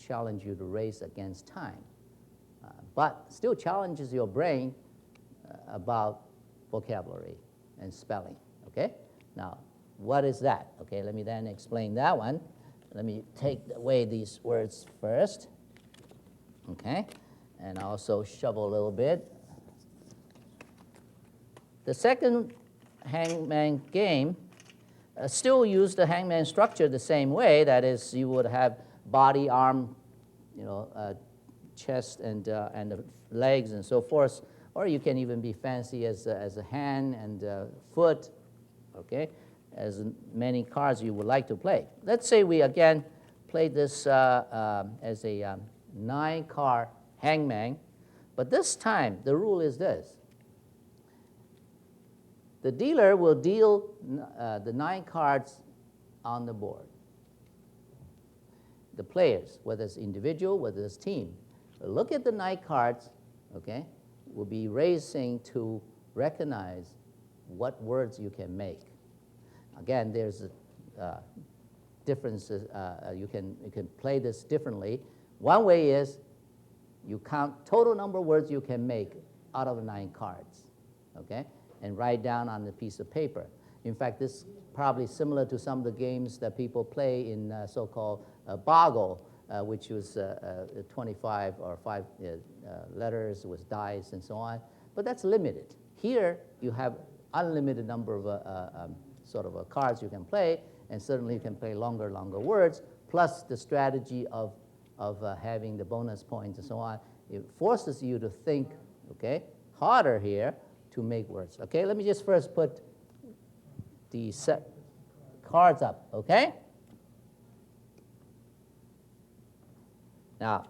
challenge you to race against time, but still challenges your brain about vocabulary and spelling, okay? Now, what is that? Okay, let me then explain that one. Let me take away these words first, okay? And also shovel a little bit. The second hangman game still use the hangman structure the same way. That is, you would have body, arm, chest, and the legs, and so forth. Or you can even be fancy as a hand and foot, okay? As many cards you would like to play. Let's say we again play this as a 9-card hangman, but this time the rule is this. The dealer will deal the 9 cards on the board. The players, whether it's individual, whether it's team, look at the 9 cards, okay, will be racing to recognize what words you can make. Again, there's differences. You can play this differently. One way is you count total number of words you can make out of the 9 cards, okay, and write down on a piece of paper. In fact, this is probably similar to some of the games that people play in so-called boggle, which was 25 or 5 letters with dice and so on. But that's limited. Here, you have unlimited number of cards you can play, and certainly you can play longer words, plus the strategy of having the bonus points and so on. It forces you to think, okay, harder here to make words. Okay, let me just first put the set cards up, okay? Now,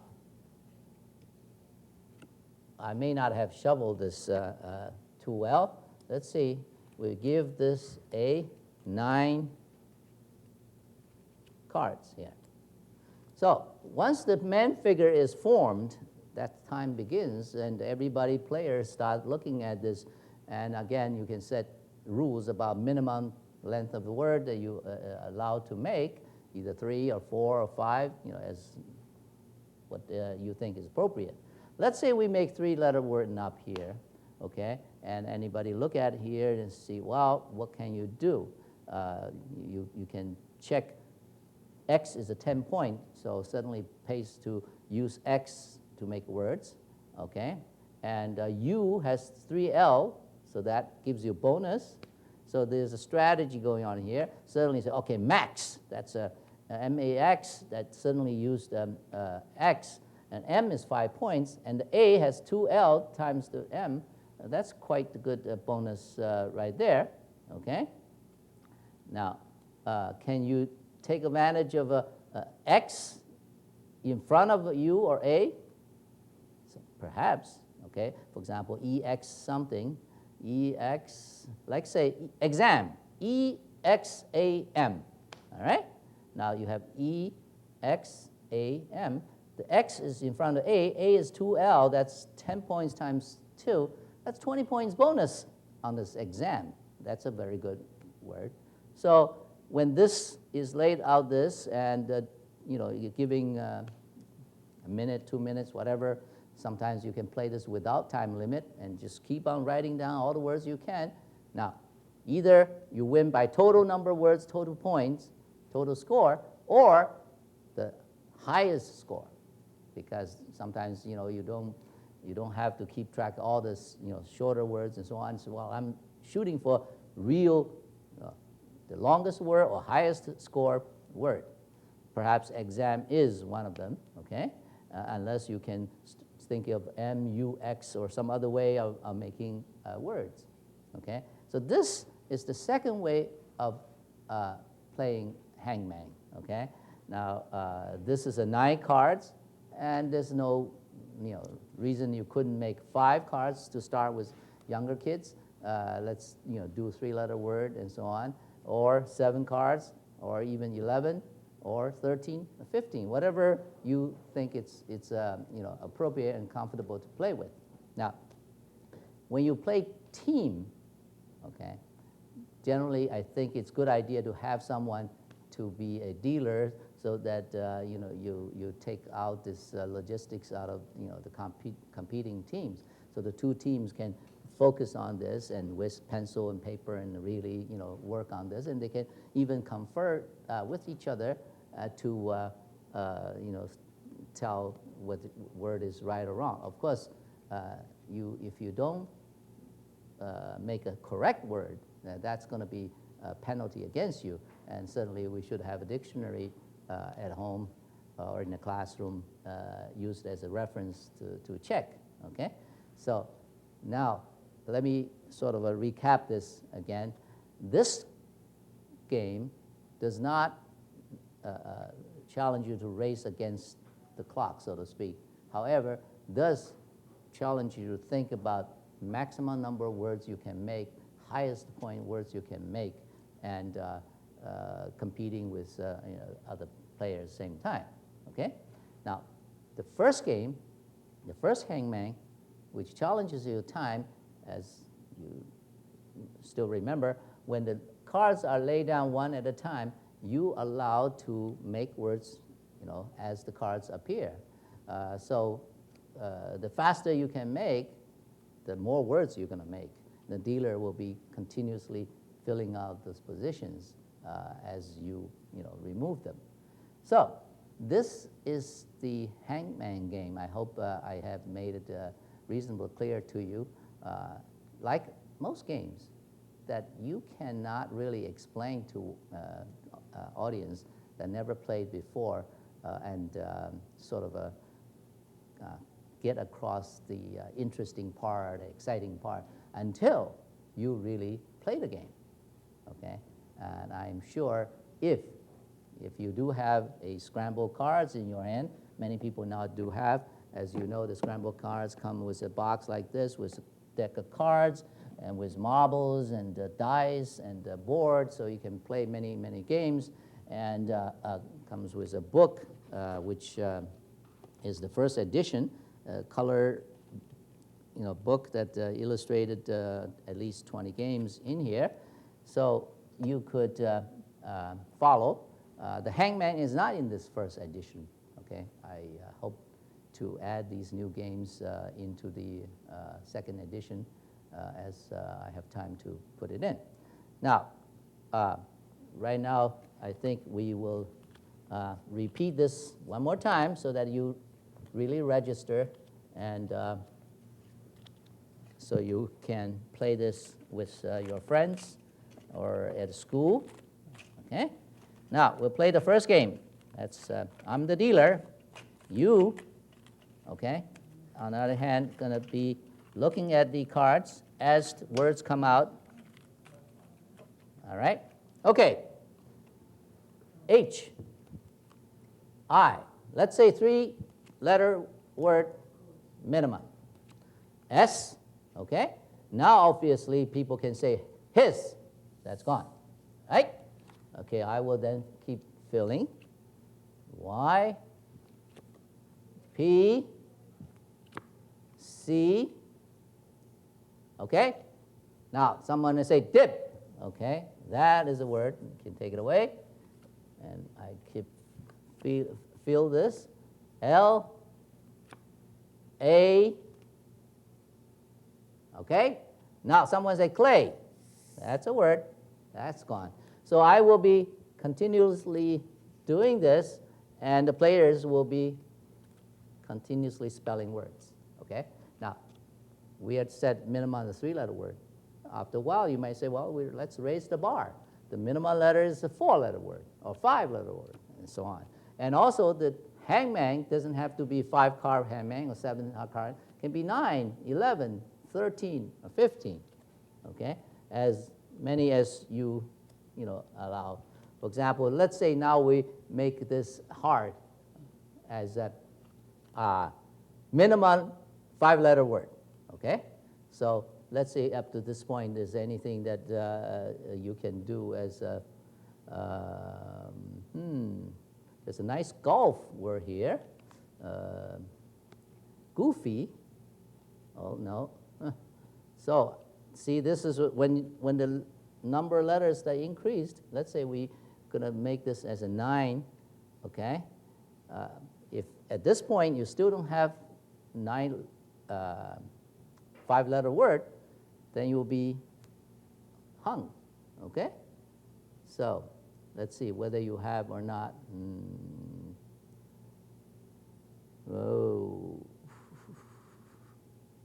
I may not have shoveled this too well. Let's see. We give this a 9 cards here. So once the man figure is formed, that time begins, and everybody players start looking at this. And again, you can set rules about minimum length of the word that you allowed to make, either 3 or 4 or 5, as what you think is appropriate. Let's say we make 3-letter word up here, okay? And anybody look at it here and see, well, what can you do? You can check X is a 10-point, so suddenly pays to use X to make words, okay? And U has 3L, so that gives you a bonus. So there's a strategy going on here. Suddenly say, okay, max, that's a M-A-X, that suddenly used X, and M is 5 points, and the A has 2L times the M. That's quite a good bonus right there, okay? Now, can you take advantage of a X in front of U or A? So perhaps, okay? For example, EX something, EX, like say exam, EXAM, all right? Now you have EXAM. The X is in front of A is 2L, that's 10 points times 2. That's 20 points bonus on this exam. That's a very good word. So when this is laid out this, and you're giving a minute, 2 minutes, whatever, sometimes you can play this without time limit and just keep on writing down all the words you can. Now, either you win by total number of words, total points, total score, or the highest score, because sometimes you don't have to keep track of all this shorter words and so on. So, well, I'm shooting for real the longest word or highest score word. Perhaps exam is one of them, okay? Unless you can think of M-U-X or some other way of making words, okay? So this is the second way of playing hangman, okay? Now, this is a 9 cards, and there's no reason you couldn't make 5 cards to start with younger kids. Let's do a 3-letter word and so on, or 7 cards, or even 11, or 13, or 15, whatever you think it's appropriate and comfortable to play with. Now, when you play team, okay, generally I think it's a good idea to have someone to be a dealer so that you take out this logistics out of the competing teams. So the two teams can focus on this and with pencil and paper and really work on this, and they can even confer with each other to tell what the word is right or wrong. Of course, if you don't make a correct word, that's going to be a penalty against you. And certainly we should have a dictionary at home or in the classroom used as a reference to check, okay? So now let me sort of recap this again. This game does not challenge you to race against the clock, so to speak. However, does challenge you to think about maximum number of words you can make, highest point words you can make, and competing with other players at the same time, okay? Now, the first game, the first hangman, which challenges your time, as you still remember, when the cards are laid down one at a time, you are allowed to make words, as the cards appear. So the faster you can make, the more words you're going to make. The dealer will be continuously filling out those positions as you remove them. So this is the hangman game. I hope I have made it reasonably clear to you. Like most games, that you cannot really explain to audience that never played before and sort of get across the interesting part, exciting part, until you really play the game, okay? And I'm sure if you do have a scramble cards in your hand, many people now do have, as you know, the scramble cards come with a box like this with a deck of cards and with marbles and dice and board, so you can play many, many games, and comes with a book, which is the first edition, color book that illustrated at least 20 games in here. So you could follow. The hangman is not in this first edition, okay? I hope to add these new games into the second edition as I have time to put it in. Now, right now, I think we will repeat this one more time so that you really register, and so you can play this with your friends or at school, okay? Now, we'll play the first game. That's, I'm the dealer, you, okay? On the other hand, going to be looking at the cards as words come out. All right? Okay. H, I. Let's say 3-letter word minimum. S, okay? Now, obviously, people can say his. That's gone, right? Okay, I will then keep filling. Y, P, C, okay? Now, someone will say dip, okay? That is a word. You can take it away. And I keep feel this. L, A, okay? Now, someone say clay. That's a word. That's gone. So I will be continuously doing this, and the players will be continuously spelling words, okay? Now, we had said minimum the 3-letter word. After a while, you might say, well, let's raise the bar. The minimum letter is a 4-letter word or 5-letter word, and so on. And also, the hangman doesn't have to be 5-card hangman or 7-card. It can be 9, 11, 13, or 15, okay? As many as you allow. For example, let's say now we make this hard as a minimum 5-letter word, okay? So let's say up to this point, is anything that you can do as a, there's a nice golf word here. Goofy. Oh, no. So see, this is when the number of letters that increased. Let's say we're going to make this as a 9, okay? If at this point you still don't have 5-letter word, then you'll be hung, okay? So let's see whether you have or not. Oh,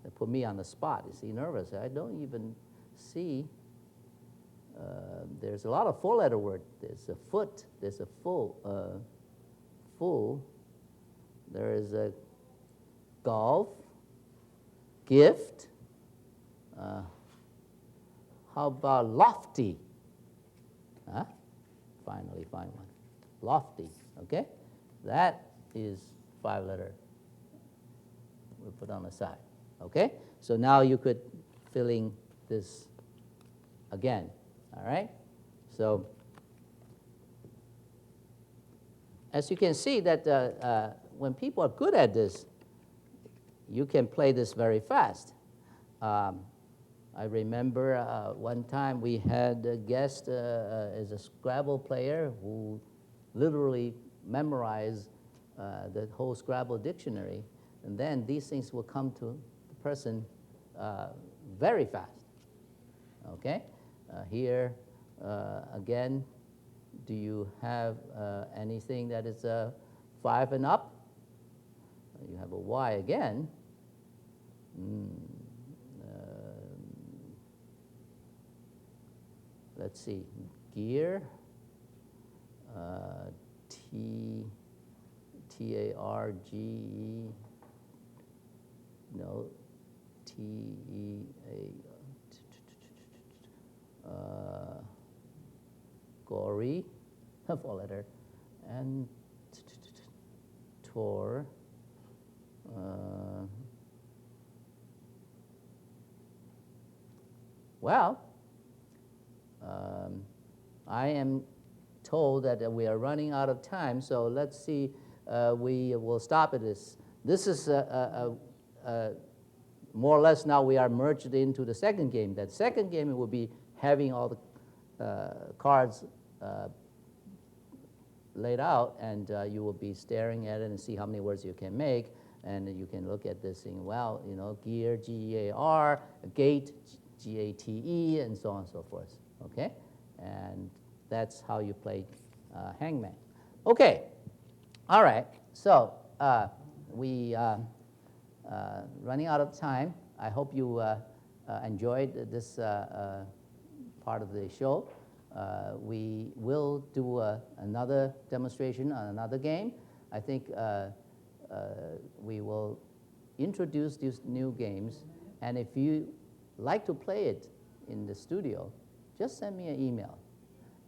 they put me on the spot. You see, nervous. I don't even see. There's a lot of 4-letter word. There's a foot. There's a full. There is a golf, gift. How about lofty? Huh? Finally find one. Lofty, okay? That is 5-letter. We'll put on the side, okay? So now you could fill in this again, all right? So as you can see that when people are good at this, you can play this very fast. I remember one time we had a guest as a Scrabble player who literally memorized the whole Scrabble dictionary, and then these things will come to the person very fast. Okay? Here, again, do you have anything that is 5 and up? You have a Y again. Let's see, gear, T-A-R-G-E, no, T-E-A, gory, 4-letter, and tor, well, I am told that we are running out of time, so let's see, we will stop at this. This is more or less now we are merged into the second game. That second game will be having all the cards laid out, and you will be staring at it and see how many words you can make, and you can look at this thing, well, you know, gear, G-E-A-R, gate, G-A-T-E, and so on and so forth, okay? And that's how you play Hangman. Okay, all right, so we running out of time. I hope you enjoyed this part of the show. We will do another demonstration on another game. I think we will introduce these new games, and if you like to play it in the studio, just send me an email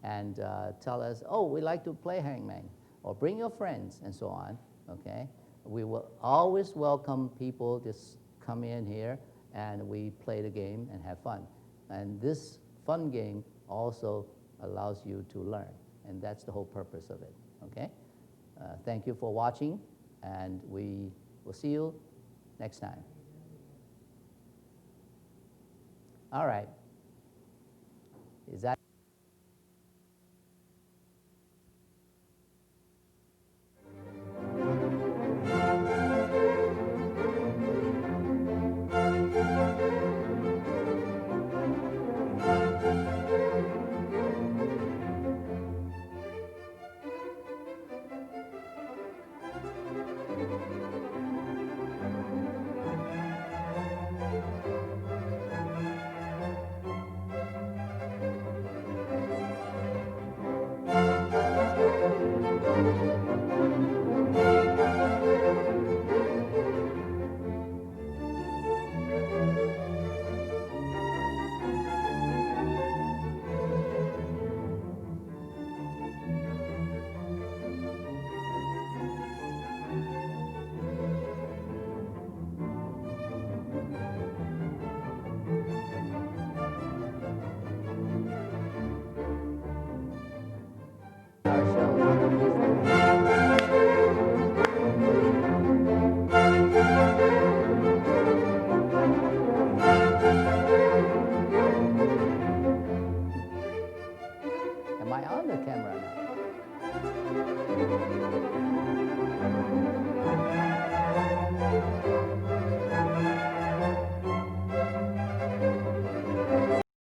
and tell us, oh, we like to play Hangman, or bring your friends and so on, okay? We will always welcome people. Just come in here and we play the game and have fun. And this fun game also allows you to learn, and that's the whole purpose of it, okay? Thank you for watching, and we will see you next time. All right. Is that